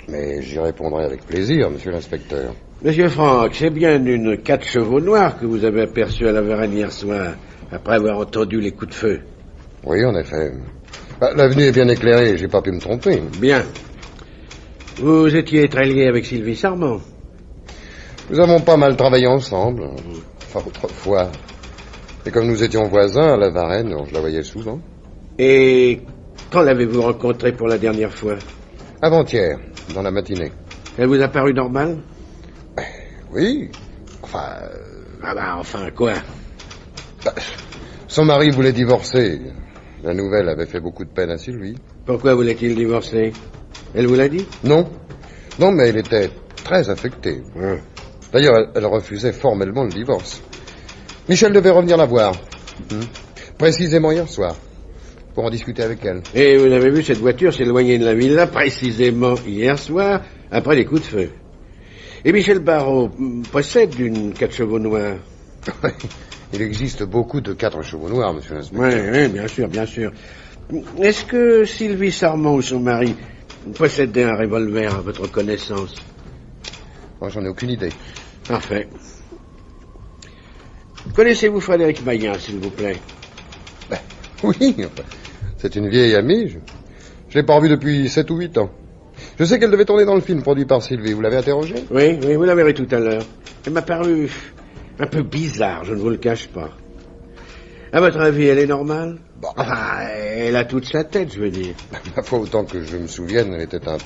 Mais j'y répondrai avec plaisir, monsieur l'inspecteur. Monsieur Franck, c'est bien une 4 chevaux noirs que vous avez aperçue à la Varenne hier soir, après avoir entendu les coups de feu. Oui, en effet. L'avenue est bien éclairée, j'ai pas pu me tromper. Bien. Vous étiez très lié avec Sylvie Sarment. Nous avons pas mal travaillé ensemble. Enfin, autrefois. Et comme nous étions voisins à la Varenne, je la voyais souvent. Et quand l'avez-vous rencontrée pour la dernière fois? Avant-hier, dans la matinée. Elle vous a paru normale? Oui. Enfin... enfin, quoi? Son mari voulait divorcer. La nouvelle avait fait beaucoup de peine à Sylvie. Pourquoi voulait-il divorcer? Elle vous l'a dit? Non, mais elle était très affectée. D'ailleurs, elle refusait formellement le divorce. Michel devait revenir la voir. Précisément hier soir. Pour en discuter avec elle. Et vous avez vu cette voiture s'éloigner de la villa précisément hier soir, après les coups de feu. Et Michel Barrault possède une 4 chevaux noirs. Il existe beaucoup de 4 chevaux noirs, monsieur l'inspecteur. Oui, bien sûr. Est-ce que Sylvie Sarment ou son mari possédait un revolver à votre connaissance? Moi, j'en ai aucune idée. Parfait. Connaissez-vous Frédéric Maillan, s'il vous plaît? Oui, c'est une vieille amie. Je l'ai pas revue depuis 7 ou 8 ans. Je sais qu'elle devait tourner dans le film produit par Sylvie. Vous l'avez interrogée? Oui, vous la verrez tout à l'heure. Elle m'a paru un peu bizarre, je ne vous le cache pas. À votre avis, elle est normale? Elle a toute sa tête, je veux dire. Ma foi, autant que je me souvienne, elle était un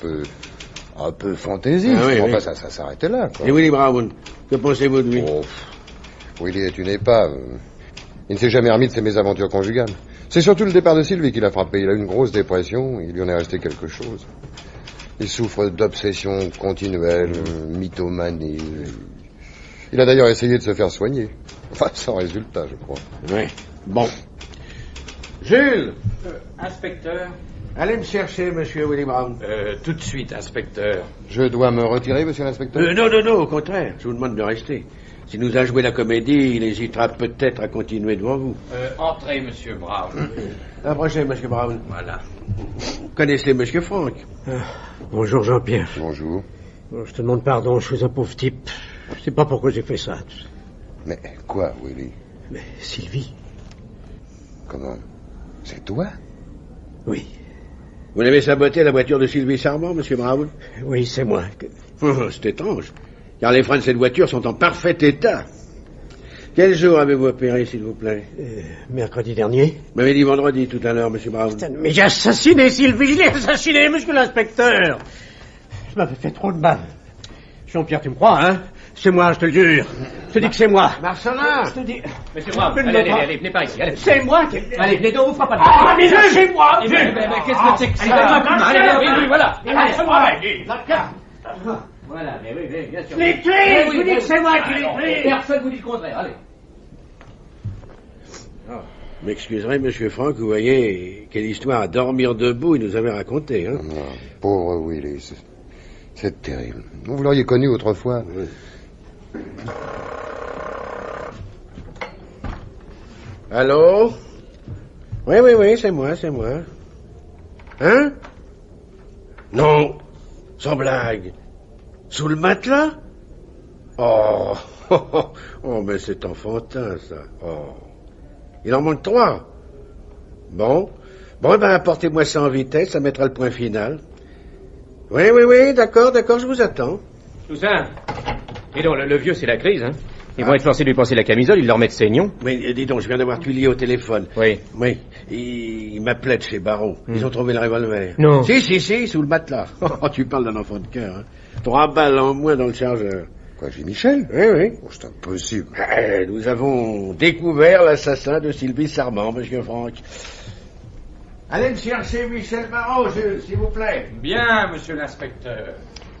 Un peu fantaisiste. Ah oui, oui. Ça s'arrêtait là, quoi. Et Willie Brown, que pensez-vous de lui? Willie est une épave. Il ne s'est jamais remis de ses mésaventures conjugales. C'est surtout le départ de Sylvie qui l'a frappé. Il a eu une grosse dépression, il lui en est resté quelque chose. Il souffre d'obsession continuelle, mythomanie. Il a d'ailleurs essayé de se faire soigner. Enfin, sans résultat, je crois. Oui. Bon. Jules! Inspecteur. Allez me chercher, monsieur Willie Brown. Tout de suite, inspecteur. Je dois me retirer, monsieur l'inspecteur? Non, au contraire. Je vous demande de rester. S'il nous a joué la comédie, il hésitera peut-être à continuer devant vous. Entrez, monsieur Brown. Approchez, monsieur Brown. Voilà. Vous connaissez monsieur Franck? Bonjour Jean-Pierre. Bonjour. Je te demande pardon, je suis un pauvre type. Je sais pas pourquoi j'ai fait ça. Mais quoi, Willie? Mais Sylvie. Comment? C'est toi? Oui. Vous avez saboté la voiture de Sylvie Sarment, monsieur Brown? Oui, c'est moi. C'est étrange, car les freins de cette voiture sont en parfait état. Quel jour avez-vous opéré, s'il vous plaît? Mercredi dernier. Vous m'avez dit vendredi tout à l'heure, monsieur Brown. Putain, mais j'ai assassiné Sylvie, je l'ai assassiné, monsieur l'inspecteur. Je m'avais fait trop de mal. Jean-Pierre, tu me crois, hein? C'est moi, je te le jure. Je te dis que c'est moi. Marcelin! Je te dis... Monsieur Brown, allez, venez par ici, allez. C'est moi qui... Allez, venez, on vous fera pas de mal. Ah, mais c'est moi! Mais qu'est-ce que c'est que ça? Allez, voilà. Allez, c'est moi! Voilà, mais oui, bien sûr. Les clés! Je vous dis que c'est moi qui les clés! Personne vous dit le contraire, allez. M'excuserez, monsieur Franck, vous voyez quelle histoire à dormir debout il nous avait raconté, hein? Non, pauvre Willie, c'est terrible. Vous l'auriez connu autrefois. Oui. Allô? Oui, c'est moi. Hein? Non, sans blague. Sous le matelas? Oh, mais c'est enfantin, ça. Oh. Il en manque 3. Bon, apportez-moi ça en vitesse, ça mettra le point final. Oui, d'accord, je vous attends. Toussaint. Et donc, le vieux, c'est la crise, hein? Ils vont être forcés de lui passer la camisole, ils leur mettent saignant. Mais dis donc, je viens d'avoir Tuilier au téléphone. Oui. Oui, il m'appelait de chez Barreau. Ils ont trouvé le revolver. Non. Si, sous le matelas. Oh, tu parles d'un enfant de cœur, hein. 3 balles en moins dans le chargeur. Quoi, j'ai Michel? Oui. Oh, c'est impossible. Nous avons découvert l'assassin de Sylvie Sarment, monsieur Franck. Allez me chercher Michel Barreau, s'il vous plaît. Bien, monsieur l'inspecteur.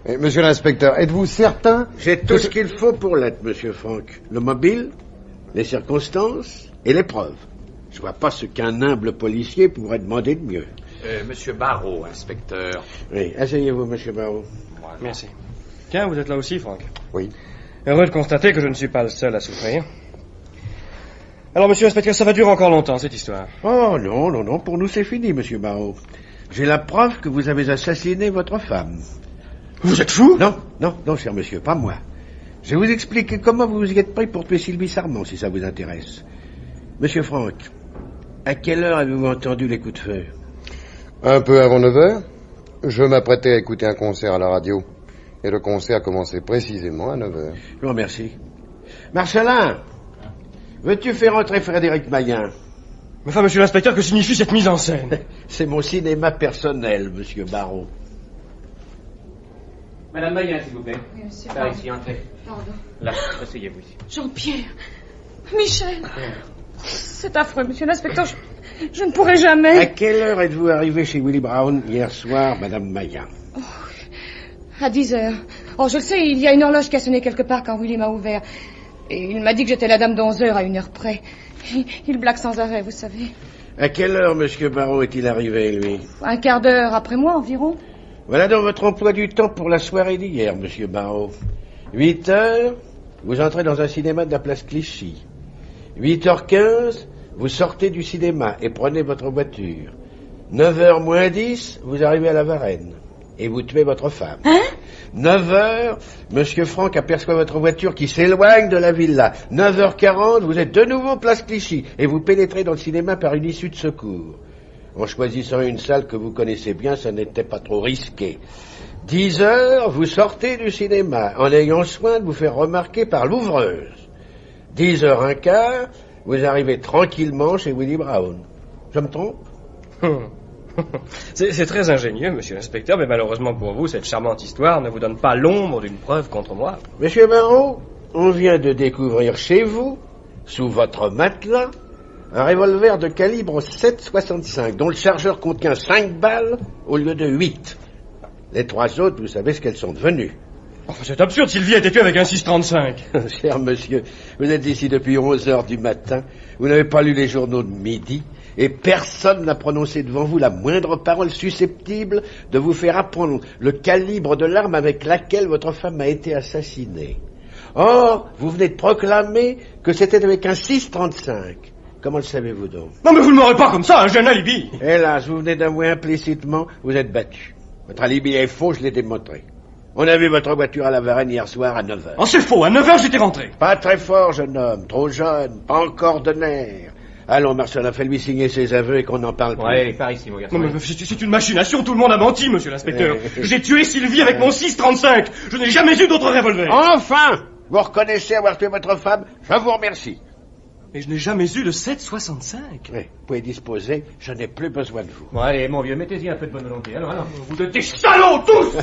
Et, monsieur l'inspecteur, êtes-vous certain? J'ai tout ce qu'il faut pour l'être, monsieur Franck. Le mobile, les circonstances et les preuves. Je vois pas ce qu'un humble policier pourrait demander de mieux. Monsieur Barreau, inspecteur. Oui, asseyez-vous, monsieur Barreau. Voilà. Merci. Tiens, vous êtes là aussi, Franck. Oui. Heureux de constater que je ne suis pas le seul à souffrir. Alors, monsieur l'inspecteur, ça va durer encore longtemps, cette histoire. Oh, non, pour nous c'est fini, monsieur Barreau. J'ai la preuve que vous avez assassiné votre femme. Vous êtes fou? Non, cher monsieur, pas moi. Je vais vous expliquer comment vous vous y êtes pris pour tuer Sylvie Sarment, si ça vous intéresse. Monsieur Franck, à quelle heure avez-vous entendu les coups de feu? Un peu avant 9h, je m'apprêtais à écouter un concert à la radio. Et le concert commençait précisément à 9h. Je vous remercie. Marcelin, veux-tu faire entrer Frédéric Mayen? Mais enfin, monsieur l'inspecteur, que signifie cette mise en scène? C'est mon cinéma personnel, monsieur Barreau. Madame Mayen, s'il vous plaît. Oui, monsieur. Par ici, entrez. Pardon. Là, asseyez-vous ici. Jean-Pierre. Michel. C'est affreux, monsieur l'inspecteur. Je ne pourrai jamais. À quelle heure êtes-vous arrivé chez Willie Brown hier soir, madame Mayen? À 10h. Oh, je le sais, il y a une horloge qui a sonné quelque part quand Willy m'a ouvert. Et il m'a dit que j'étais la dame d'11h à 1h près. Il blague sans arrêt, vous savez. À quelle heure, monsieur Barreau, est-il arrivé, lui? Un quart d'heure après moi, environ. Voilà dans votre emploi du temps pour la soirée d'hier, monsieur Barreau. 8h, vous entrez dans un cinéma de la place Clichy. 8h15, vous sortez du cinéma et prenez votre voiture. 9h moins 10, vous arrivez à la Varenne. Et vous tuez votre femme. Hein? 9h, monsieur Franck aperçoit votre voiture qui s'éloigne de la villa. 9h40, vous êtes de nouveau place Clichy et vous pénétrez dans le cinéma par une issue de secours. En choisissant une salle que vous connaissez bien, ça n'était pas trop risqué. 10h, vous sortez du cinéma en ayant soin de vous faire remarquer par l'ouvreuse. 10h15, vous arrivez tranquillement chez Willie Brown. Je me trompe? C'est très ingénieux, monsieur l'inspecteur, mais malheureusement pour vous, cette charmante histoire ne vous donne pas l'ombre d'une preuve contre moi. Monsieur Barreau, on vient de découvrir chez vous, sous votre matelas, un revolver de calibre 7,65, dont le chargeur contient 5 balles au lieu de 8. Les 3 autres, vous savez ce qu'elles sont devenues. Enfin, c'est absurde, Sylvie a été tuée avec un 6,35. Cher monsieur, vous êtes ici depuis 11 heures du matin, vous n'avez pas lu les journaux de midi, et personne n'a prononcé devant vous la moindre parole susceptible de vous faire apprendre le calibre de l'arme avec laquelle votre femme a été assassinée. Or, vous venez de proclamer que c'était avec un 6,35. Comment le savez-vous donc? Non mais vous ne m'aurez pas comme ça, hein, j'ai un alibi. Hélas, vous venez d'avouer implicitement, vous êtes battu. Votre alibi est faux, je l'ai démontré. On a vu votre voiture à la Varenne hier soir à 9h. Oh, c'est faux, à 9h j'étais rentré. Pas très fort, jeune homme, trop jeune, pas encore de nerfs. Allons, Marcelin, fais-lui signer ses aveux et qu'on en parle plus. Ouais, par ici, mon garçon. Non, mais c'est une machination, tout le monde a menti, monsieur l'inspecteur. J'ai tué Sylvie avec mon 6,35. Je n'ai jamais eu d'autre revolver. Enfin! Vous reconnaissez avoir tué votre femme? Je vous remercie. Mais je n'ai jamais eu de 7,65. Oui, vous pouvez disposer, je n'ai plus besoin de vous. Bon, allez, mon vieux, mettez-y un peu de bonne volonté. Alors. Vous êtes des salauds, tous.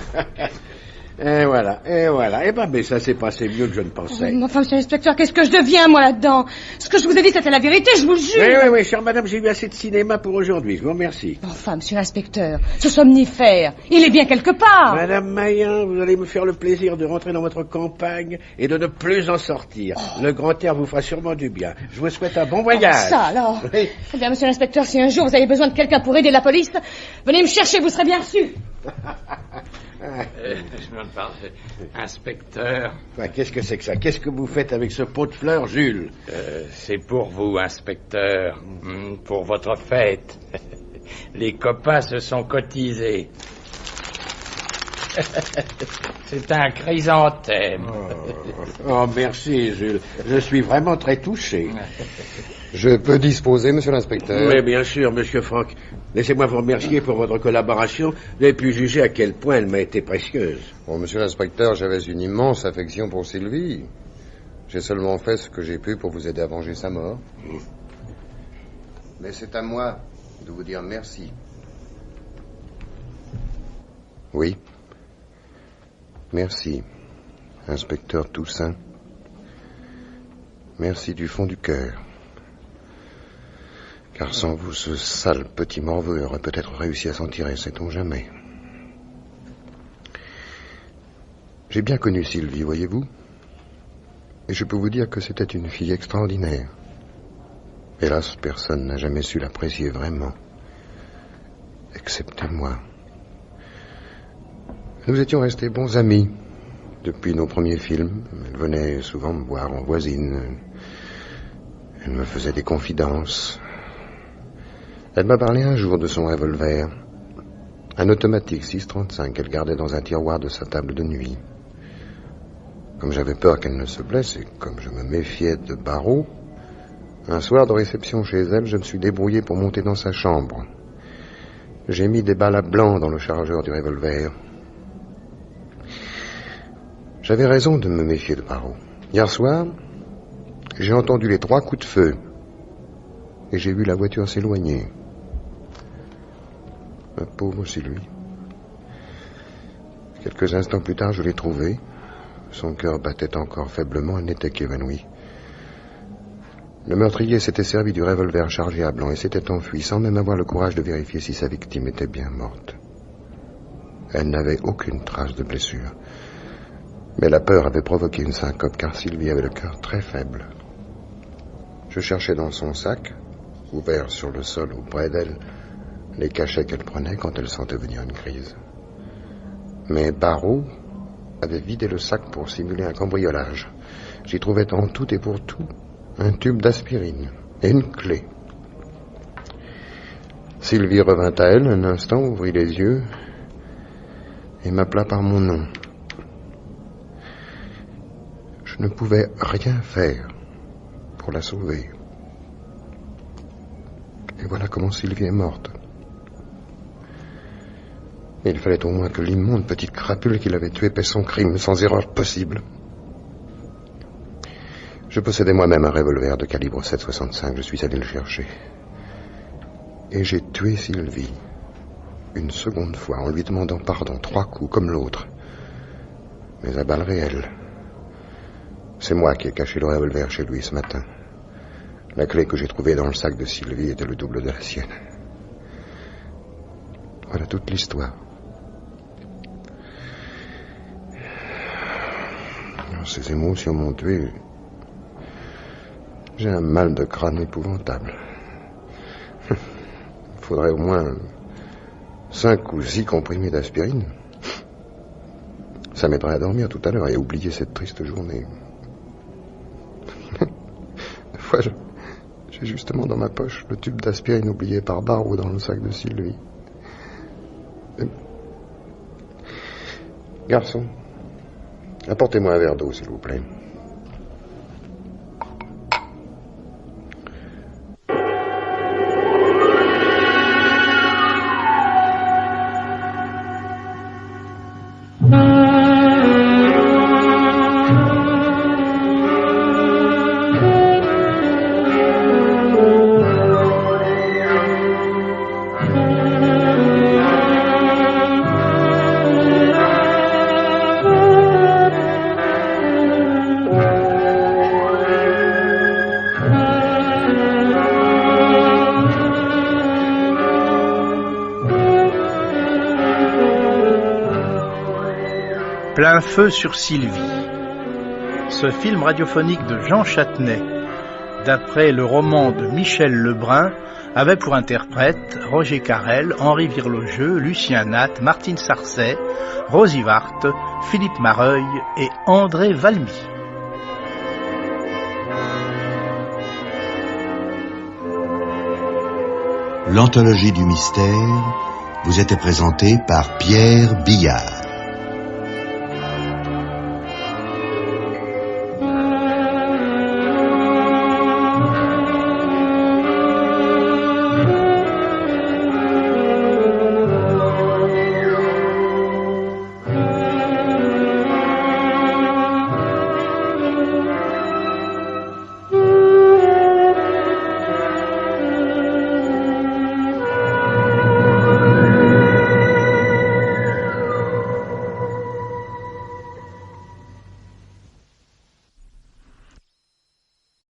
Et voilà. Eh ben, mais ça s'est passé mieux que je ne pensais. Mais enfin, monsieur l'inspecteur, qu'est-ce que je deviens, moi, là-dedans? Ce que je vous ai dit, c'était la vérité, je vous le jure. Oui, chère madame, j'ai eu assez de cinéma pour aujourd'hui, je vous remercie. Enfin, monsieur l'inspecteur, ce somnifère, il est bien quelque part. Madame Mayen, vous allez me faire le plaisir de rentrer dans votre campagne et de ne plus en sortir. Le grand air vous fera sûrement du bien. Je vous souhaite un bon voyage. Ça, alors. Oui. Eh bien, monsieur l'inspecteur, si un jour vous avez besoin de quelqu'un pour aider la police, venez me chercher, vous serez bien reçu. Je me parle, inspecteur. Qu'est-ce que c'est que ça? Qu'est-ce que vous faites avec ce pot de fleurs, Jules? C'est pour vous, inspecteur. Pour votre fête. Les copains se sont cotisés. C'est un chrysanthème. Oh, merci, Jules. Je suis vraiment très touché. Je peux disposer, monsieur l'inspecteur? Oui, bien sûr, monsieur Franck. Laissez-moi vous remercier pour votre collaboration. Vous avez pu juger à quel point elle m'a été précieuse. Bon, monsieur l'inspecteur, j'avais une immense affection pour Sylvie. J'ai seulement fait ce que j'ai pu pour vous aider à venger sa mort. Mais c'est à moi de vous dire merci. Oui. Merci, inspecteur Toussaint. Merci du fond du cœur. Car sans vous, ce sale petit morveux aurait peut-être réussi à s'en tirer, sait-on jamais. J'ai bien connu Sylvie, voyez-vous. Et je peux vous dire que c'était une fille extraordinaire. Hélas, personne n'a jamais su l'apprécier vraiment. Excepté moi. Nous étions restés bons amis depuis nos premiers films. Elle venait souvent me voir en voisine. Elle me faisait des confidences. Elle m'a parlé un jour de son revolver, un automatique 6,35 qu'elle gardait dans un tiroir de sa table de nuit. Comme j'avais peur qu'elle ne se blesse et comme je me méfiais de Barreau, un soir de réception chez elle, je me suis débrouillé pour monter dans sa chambre. J'ai mis des balles à blanc dans le chargeur du revolver. J'avais raison de me méfier de Barreau. Hier soir, j'ai entendu les 3 coups de feu et j'ai vu la voiture s'éloigner. Ma pauvre Sylvie. Quelques instants plus tard, je l'ai trouvée. Son cœur battait encore faiblement, elle n'était qu'évanouie. Le meurtrier s'était servi du revolver chargé à blanc et s'était enfui sans même avoir le courage de vérifier si sa victime était bien morte. Elle n'avait aucune trace de blessure. Mais la peur avait provoqué une syncope car Sylvie avait le cœur très faible. Je cherchais dans son sac, ouvert sur le sol auprès d'elle, les cachets qu'elle prenait quand elle sentait venir une crise. Mais Barreau avait vidé le sac pour simuler un cambriolage. J'y trouvais en tout et pour tout un tube d'aspirine et une clé. Sylvie revint à elle un instant, ouvrit les yeux et m'appela par mon nom. Je ne pouvais rien faire pour la sauver. Et voilà comment Sylvie est morte. Il fallait au moins que l'immonde petite crapule qui l'avait tuée paie son crime sans erreur possible. Je possédais moi-même un revolver de calibre 7,65. Je suis allé le chercher. Et j'ai tué Sylvie une seconde fois en lui demandant pardon, 3 coups comme l'autre. Mais à balles réelles. C'est moi qui ai caché le revolver chez lui ce matin. La clé que j'ai trouvée dans le sac de Sylvie était le double de la sienne. Voilà toute l'histoire. Ces émotions m'ont tué. J'ai un mal de crâne épouvantable. Il faudrait au moins 5 ou 6 comprimés d'aspirine. Ça m'aiderait à dormir tout à l'heure et à oublier cette triste journée. Des fois, j'ai justement dans ma poche le tube d'aspirine oublié par Barreau dans le sac de Sylvie. Garçon, apportez-moi un verre d'eau, s'il vous plaît. Plein feu sur Sylvie. Ce film radiophonique de Jean Châtenay, d'après le roman de Michel Lebrun, avait pour interprètes Roger Carrel, Henri Virlogeux, Lucien Nat, Martine Sarcey, Rosy Vart, Philippe Mareuil et André Valmy. L'anthologie du mystère vous était présentée par Pierre Billard.